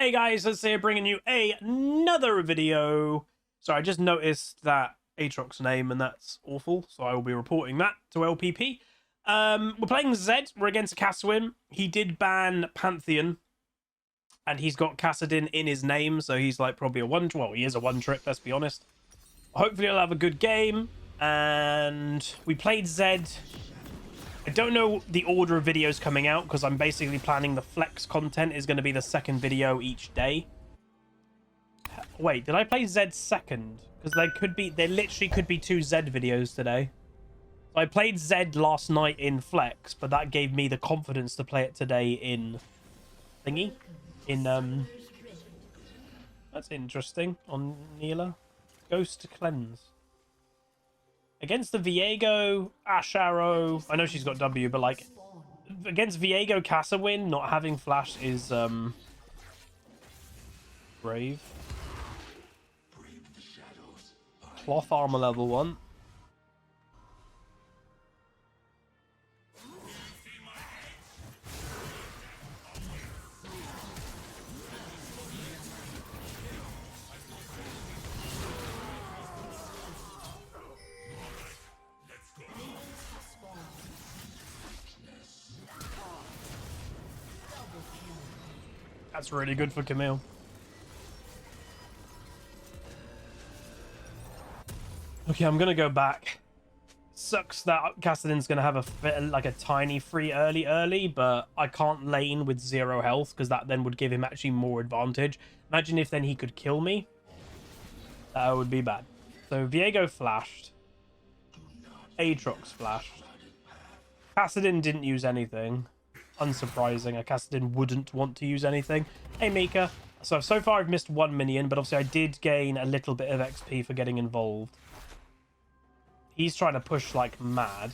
Hey guys, let's say bringing you another video. So I just noticed that Aatrox's name, and that's awful. So I will be reporting that to LPP. We're playing ZED. We're against Kaswin. He did ban Pantheon, and he's got Kassadin in his name, so he's like probably a one. Well, he is a one trick. Let's be honest. Hopefully, I'll have a good game. And we played ZED. I don't know the order of videos coming out because I'm basically planning the flex content is going to be the second video each day. Wait, did I play ZED second? Because there literally could be two ZED videos today. So I played ZED last night in flex, but that gave me the confidence to play it today in thingy. That's interesting. On Neela. Ghost Cleanse. Against the Viego, Ash Arrow, I know she's got W, but like against Viego Kassadin, not having flash is brave. Cloth armor level 1. That's really good for Camille. Okay, I'm gonna go back. Sucks that Kassadin's gonna have a tiny free early, but I can't lane with 0 health because that then would give him actually more advantage. Imagine if then he could kill me. That would be bad. So Viego flashed. Aatrox flashed. Kassadin didn't use anything. Unsurprising. A Kassadin wouldn't want to use anything. Hey, Mika. So far I've missed 1 minion, but obviously I did gain a little bit of XP for getting involved. He's trying to push like mad.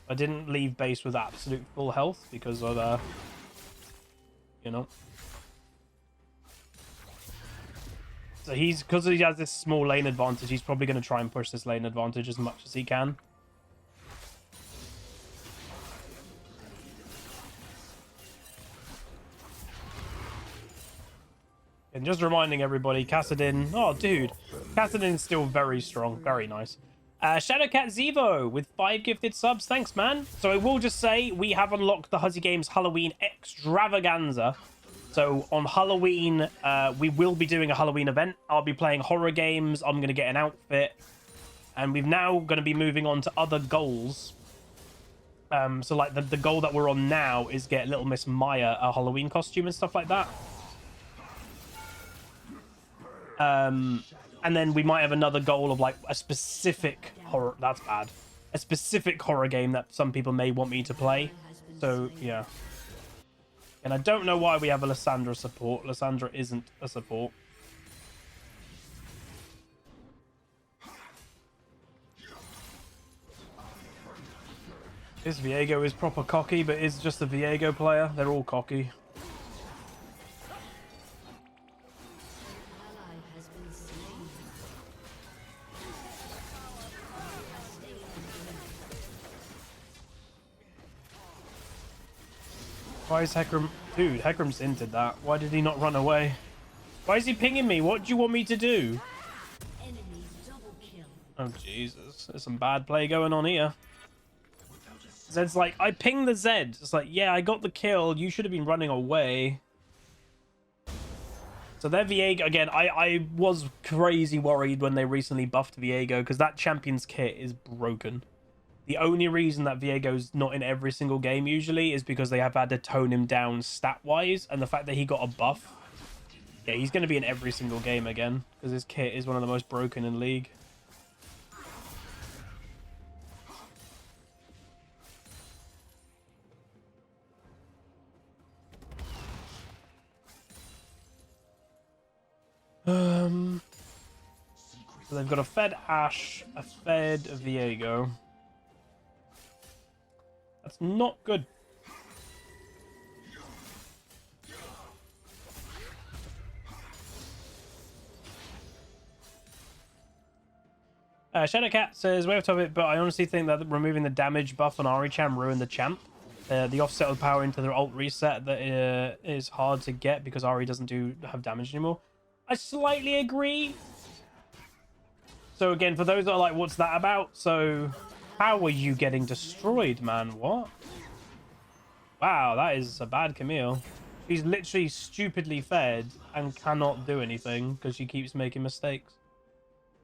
I didn't leave base with absolute full health because of, you know. So because he has this small lane advantage, he's probably going to try and push this lane advantage as much as he can. And just reminding everybody, Kassadin... Oh, dude. Kassadin is still very strong. Very nice. Shadowcat Zevo with 5 gifted subs. Thanks, man. So I will just say, we have unlocked the HuzzyGames Halloween Extravaganza. So on Halloween, we will be doing a Halloween event. I'll be playing horror games. I'm going to get an outfit. And we've now going to be moving on to other goals. So like the goal that we're on now is get Little Miss Maya a Halloween costume and stuff like that. And then we might have another goal of like a specific horror. That's bad. A specific horror game that some people may want me to play. So yeah. And I don't know why we have a Lissandra support. Lissandra isn't a support. This Viego is proper cocky, but is just a Viego player. They're all cocky. Why is Hecarim... Dude, Hecarim's inted that. Why did he not run away? Why is he pinging me? What do you want me to do? Oh, Jesus. There's some bad play going on here. Zed's like, I pinged the Zed. It's like, yeah, I got the kill. You should have been running away. So their Viego... Again, I was crazy worried when they recently buffed Viego because that champion's kit is broken. The only reason that Viego's not in every single game usually is because they have had to tone him down stat-wise, and the fact that he got a buff. Yeah, he's going to be in every single game again, because his kit is one of the most broken in League. So they've got a fed Ashe, a fed Viego. That's not good. Shadowcat says, way off topic, but I honestly think that removing the damage buff on Ari-chan ruined the champ. The offset of power into their ult reset that is hard to get because Ari doesn't have damage anymore. I slightly agree. So again, for those that are like, what's that about? So how are you getting destroyed, man? What? Wow, that is a bad Camille. She's literally stupidly fed and cannot do anything because she keeps making mistakes.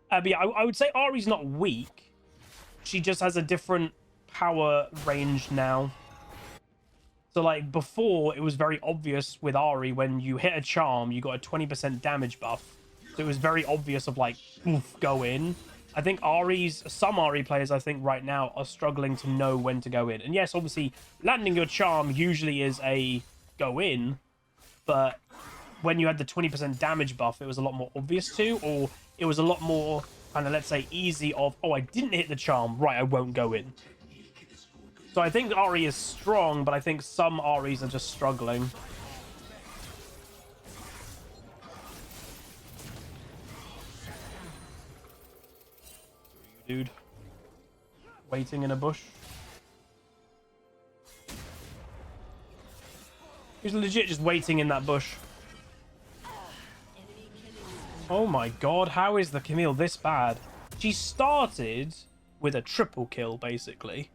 But yeah, I would say Ari's not weak. She just has a different power range now. So, like, before, it was very obvious with Ari, when you hit a charm, you got a 20% damage buff. So it was very obvious of, like, oof, go in. I think some Ari players, I think, right now, are struggling to know when to go in. And yes, obviously, landing your charm usually is a go in. But when you had the 20% damage buff, it was a lot more obvious to, or it was a lot more, kind of, let's say, easy of, oh, I didn't hit the charm, right, I won't go in. So I think Ari is strong, but I think some Aris are just struggling. Dude. Waiting in a bush. He's legit just waiting in that bush. Oh my god, how is the Camille this bad? She started with a triple kill, basically.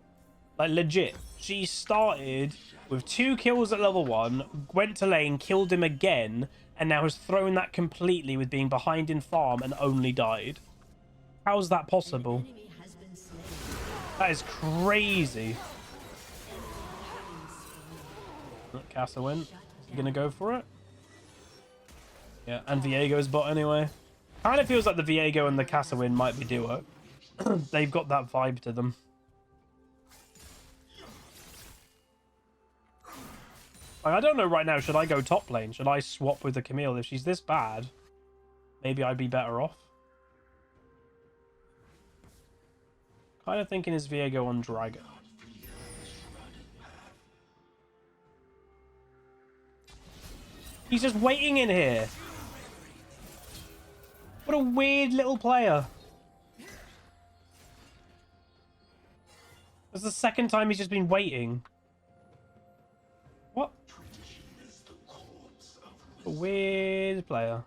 Like, legit. She started with 2 kills at level 1, went to lane, killed him again, and now has thrown that completely with being behind in farm and only died. How's that possible? That is crazy. Casa win. Is he gonna go for it? Yeah, and Viego's bot anyway. Kind of feels like the Viego and the Casa win might be duo. They've got that vibe to them. Like, I don't know right now, should I go top lane? Should I swap with the Camille? If she's this bad, maybe I'd be better off. Kind of thinking is Viego on Dragon. He's just waiting in here. What a weird little player. That's the second time he's just been waiting. What? A weird player.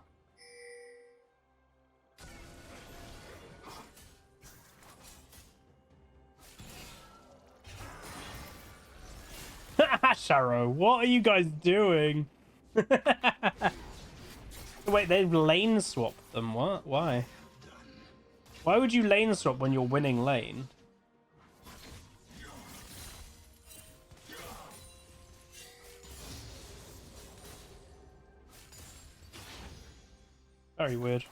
Sharo, what are you guys doing? Wait, they've lane swapped them. What? Why? Why would you lane swap when you're winning lane? Very weird.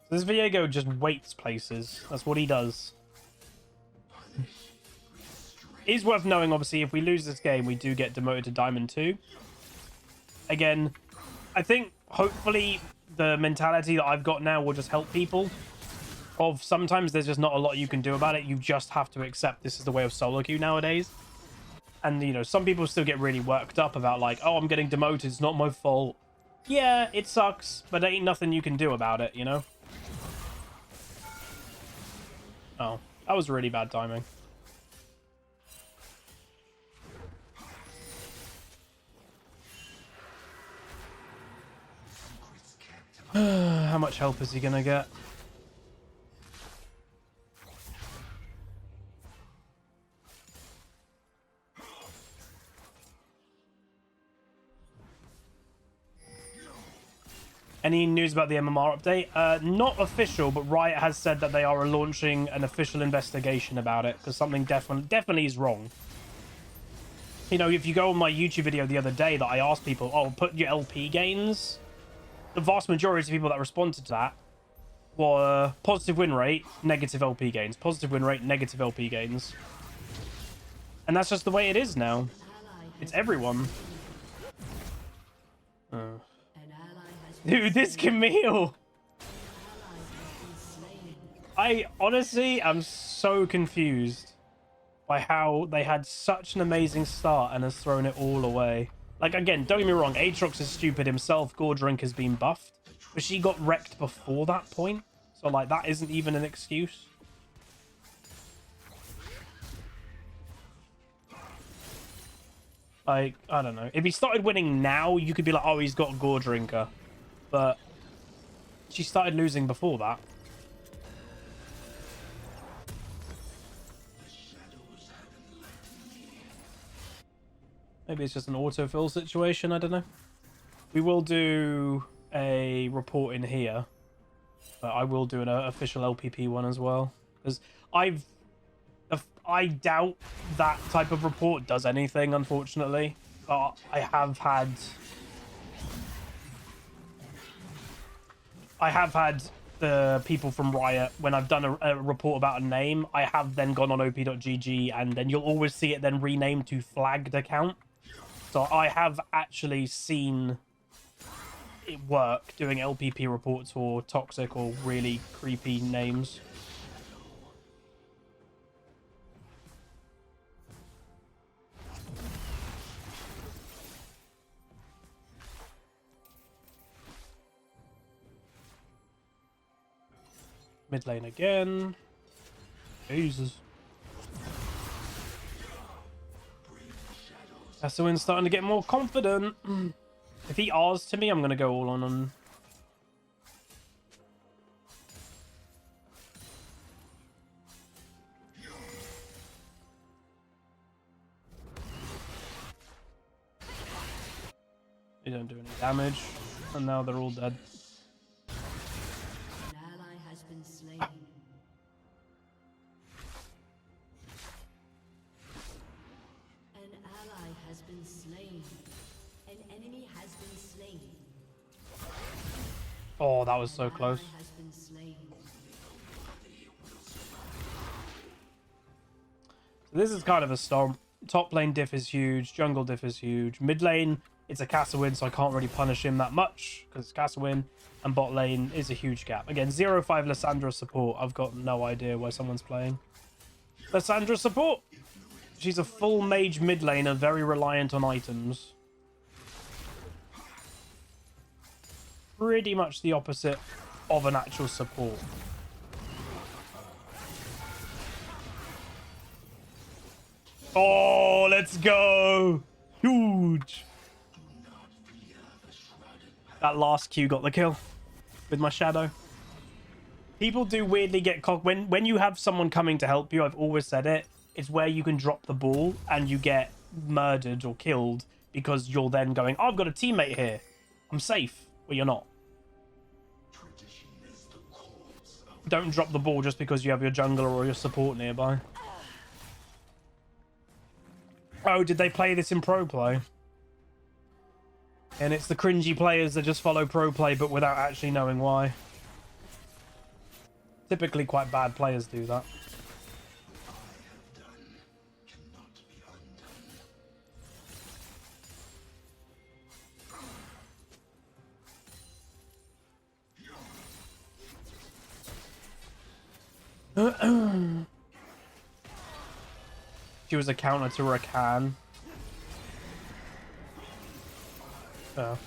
This Viego just waits places. That's what he does. It is worth knowing, obviously, if we lose this game, we do get demoted to Diamond 2. Again, I think, hopefully, the mentality that I've got now will just help people. Of sometimes there's just not a lot you can do about it. You just have to accept this is the way of solo queue nowadays. And, you know, some people still get really worked up about, like, oh, I'm getting demoted, it's not my fault. Yeah, it sucks, but there ain't nothing you can do about it, you know? Oh, that was really bad timing. How much help is he gonna get? Any news about the MMR update? Not official, but Riot has said that they are launching an official investigation about it because something definitely is wrong. You know, if you go on my YouTube video the other day that I asked people, oh, put your LP gains, the vast majority of people that responded to that were positive win rate, negative LP gains. Positive win rate, negative LP gains. And that's just the way it is now. It's everyone. Dude, this Camille! I honestly am so confused by how they had such an amazing start and has thrown it all away. Like, again, don't get me wrong, Aatrox is stupid himself, Gordrink has been buffed, but she got wrecked before that point. So, like, that isn't even an excuse. Like, I don't know. If he started winning now, you could be like, oh, he's got Gore Drinker. But she started losing before that. Maybe it's just an autofill situation, I don't know. We will do a report in here. But I will do an official LPP one as well. Because I doubt that type of report does anything, unfortunately. But I have had the people from Riot, when I've done a report about a name, I have then gone on op.gg, and then you'll always see it then renamed to flagged account. So I have actually seen it work doing LPP reports for toxic or really creepy names. Mid lane again. Jesus. Aswin's starting to get more confident. If he R's to me, I'm going to go all on. They don't do any damage. And now they're all dead. An ally has been slain. An ally has been slain. An enemy has been slain. Oh, that was so close. Has been slain. So this is kind of a stomp. Top lane diff is huge. Jungle diff is huge. Mid lane, it's a Castlewin, so I can't really punish him that much because it's Castlewin. And bot lane is a huge gap. Again, 0-5 Lissandra support. I've got no idea why someone's playing Lissandra support. She's a full mage mid laner, very reliant on items. Pretty much the opposite of an actual support. Oh, let's go! Huge! That last Q got the kill with my shadow. People do weirdly get cocked when you have someone coming to help you. I've always said it. It's where you can drop the ball and you get murdered or killed because you're then going, oh, I've got a teammate here. I'm safe. Well, you're not. Don't drop the ball just because you have your jungler or your support nearby. Oh, did they play this in pro play? And it's the cringy players that just follow pro play but without actually knowing why. Typically quite bad players do that. She was a counter to Rakan. Oh.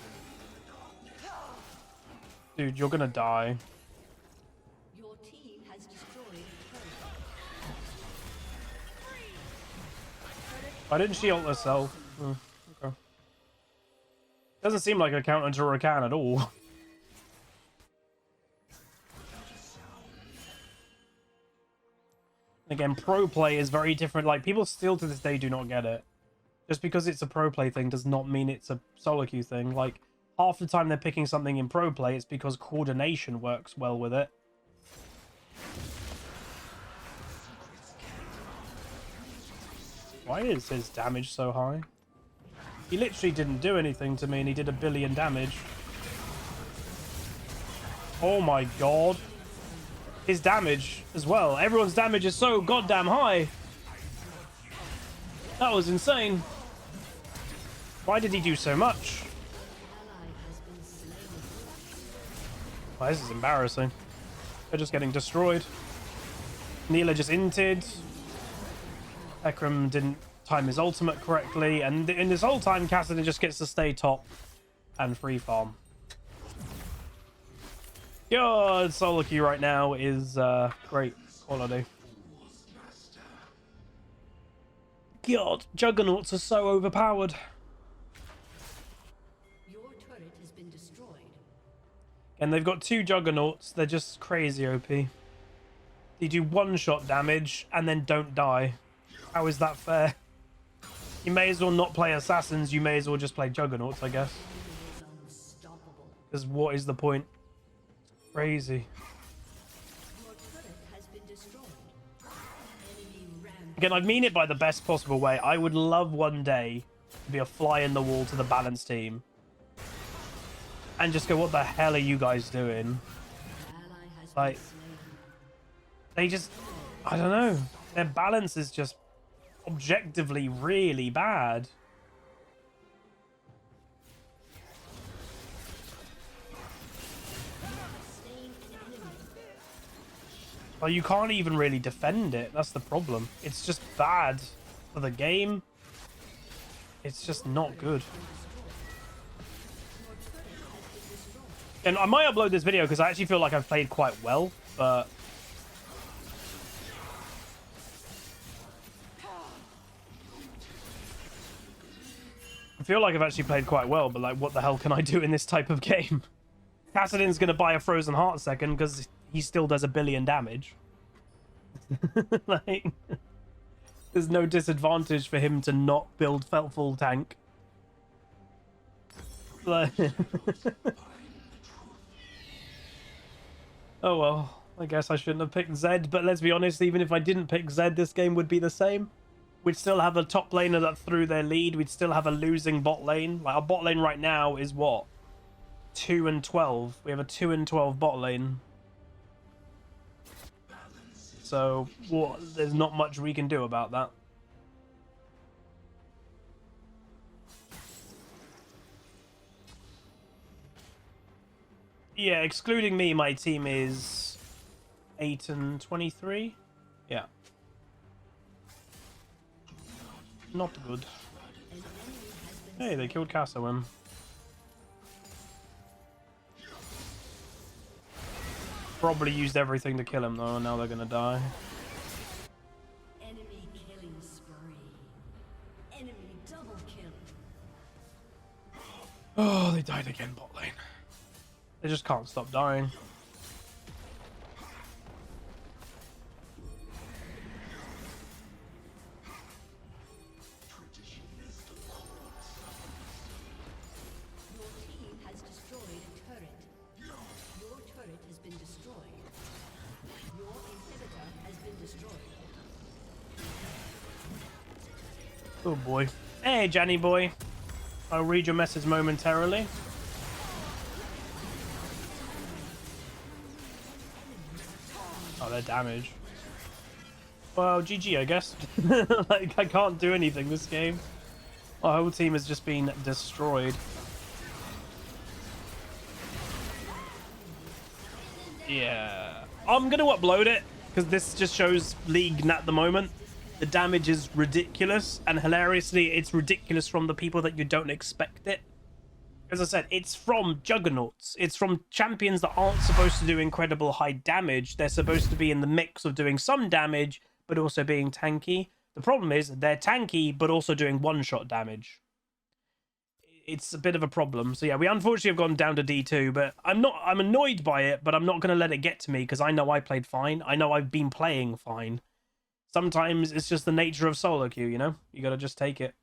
Dude, you're gonna die. Your team has destroyed. Why didn't she ult herself? Oh, okay. Doesn't seem like a counter to Rakan at all. Again, pro play is very different. Like, people still to this day do not get it. Just because it's a pro play thing does not mean it's a solo queue thing. Like, half the time they're picking something in pro play, it's because coordination works well with it. Why is his damage so high? He literally didn't do anything to me and he did 1 billion damage. Oh my god. His damage as well. Everyone's damage is so goddamn high. That was insane. Why did he do so much? Oh, this is embarrassing. They're just getting destroyed. Neela just inted. Ekram didn't time his ultimate correctly. And in this whole time, Cassidy just gets to stay top and free farm. God, solo queue right now is great quality. God, juggernauts are so overpowered. Your turret has been destroyed. And they've got 2 juggernauts. They're just crazy OP. They do 1-shot damage and then don't die. How is that fair? You may as well not play assassins. You may as well just play juggernauts, I guess. Because what is the point? Crazy. Your turret has been destroyed. Enemy rampage. Again, I mean it by the best possible way. I would love one day to be a fly in the wall to the balance team. And just go, what the hell are you guys doing? Ally has Like, been slain. they just, I don't know. Their balance is just objectively really bad. Slain an enemy. Like, you can't even really defend it. That's the problem. It's just bad for the game. It's just not good. And I might upload this video because I actually feel like I've played quite well, but I feel like I've actually played quite well, but like, what the hell can I do in this type of game? Kassadin's gonna buy a Frozen Heart second because he still does 1 billion damage. Like, there's no disadvantage for him to not build full tank. Like, oh well, I guess I shouldn't have picked Zed, but let's be honest, even if I didn't pick Zed, this game would be the same. We'd still have a top laner that threw their lead. We'd still have a losing bot lane. Like, our bot lane right now is what? 2 and 12. We have a 2 and 12 bot lane. So, what? There's not much we can do about that. Yeah, excluding me, my team is 8 and 23. Yeah. Not good. Hey, they killed Cassowin. Probably used everything to kill him though, and now they're gonna die. Enemy killing spree. Enemy double kill. Oh, they died again, bot lane. They just can't stop dying. Your team has destroyed a turret. Your turret has been destroyed. Your inhibitor has been destroyed. Oh boy. Hey, Johnny boy. I'll read your message momentarily. Oh, their damage. Well, GG, I guess. Like, I can't do anything this game. My whole team has just been destroyed. Yeah. I'm going to upload it, because this just shows League at the moment. The damage is ridiculous, and hilariously, it's ridiculous from the people that you don't expect it. As I said, it's from juggernauts. It's from champions that aren't supposed to do incredible high damage. They're supposed to be in the mix of doing some damage, but also being tanky. The problem is they're tanky, but also doing one-shot damage. It's a bit of a problem. So yeah, we unfortunately have gone down to D2, but I'm annoyed by it, but I'm not going to let it get to me because I know I played fine. I know I've been playing fine. Sometimes it's just the nature of solo queue, you know? You got to just take it.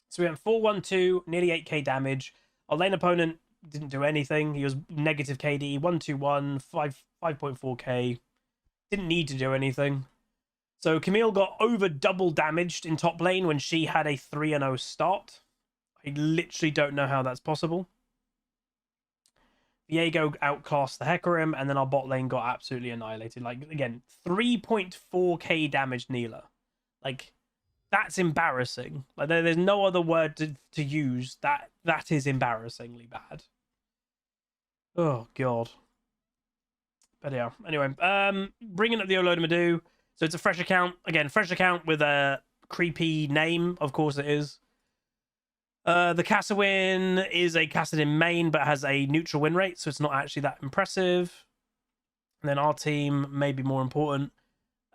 So we went 4-1-2, nearly 8k damage. Our lane opponent didn't do anything. He was negative KD, 1-2-1, 5.4k. Didn't need to do anything. So Camille got over double damaged in top lane when she had a 3-0 start. I literally don't know how that's possible. Viego outclassed the Hecarim, and then our bot lane got absolutely annihilated. Like, again, 3.4k damage Neela. Like, that's embarrassing. Like, there's no other word to use. That is embarrassingly bad. Oh, God. But yeah, anyway. Bringing up the Olodumadu. So it's a fresh account. Again, fresh account with a creepy name. Of course it is. The Cassowin is a Kassadin main, but has a neutral win rate, so it's not actually that impressive. And then our team may be more important.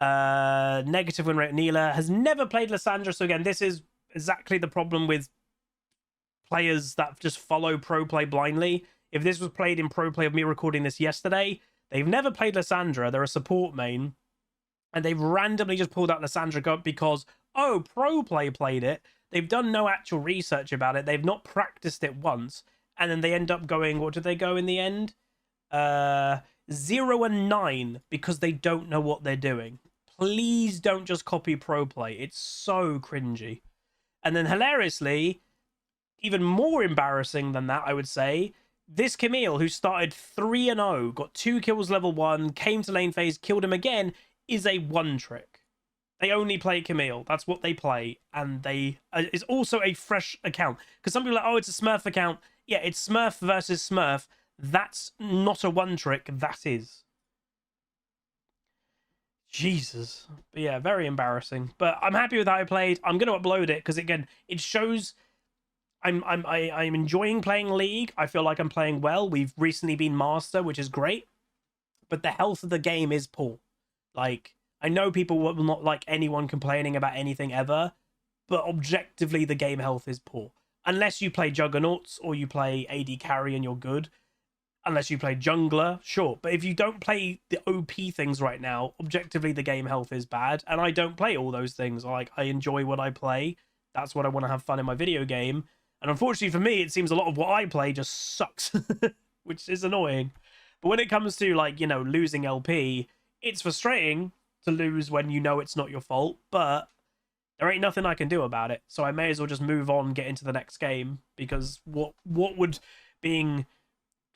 Negative win rate. Neela has never played Lissandra. So again, this is exactly the problem with players that just follow pro play blindly. If this was played in pro play of me recording this yesterday, they've never played Lissandra. They're a support main. And they've randomly just pulled out Lissandra up because, oh, pro play played it. They've done no actual research about it. They've not practiced it once. And then they end up going, what did they go in the end? 0 and 9 because they don't know what they're doing. Please don't just copy pro play. It's so cringy. And then hilariously, even more embarrassing than that, I would say, this Camille, who started 3-0, got 2 kills level 1, came to lane phase, killed him again, is a one trick. They only play Camille. That's what they play. And they it's also a fresh account. Because some people are like, oh, it's a Smurf account. Yeah, it's Smurf versus Smurf. That's not a one trick. That is. Jesus. But yeah, very embarrassing. But I'm happy with how I played. I'm going to upload it because, again, it shows I'm enjoying playing League. I feel like I'm playing well. We've recently been Master, which is great. But the health of the game is poor. Like, I know people will not like anyone complaining about anything ever, but objectively the game health is poor. Unless you play Juggernauts or you play AD carry and you're good. Unless you play Jungler, sure. But if you don't play the OP things right now, objectively the game health is bad. And I don't play all those things. Like, I enjoy what I play. That's what I want to have fun in my video game. And unfortunately for me, it seems a lot of what I play just sucks, which is annoying. But when it comes to, like, you know, losing LP, it's frustrating to lose when you know it's not your fault, but there ain't nothing I can do about it. So I may as well just move on, get into the next game, because what would being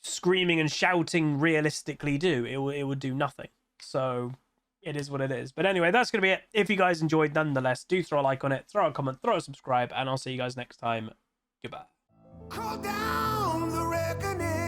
screaming and shouting realistically do? It would do nothing. So it is what it is. But anyway, that's going to be it. If you guys enjoyed, nonetheless, do throw a like on it, throw a comment, throw a subscribe, and I'll see you guys next time. Goodbye. Call down the reckoning.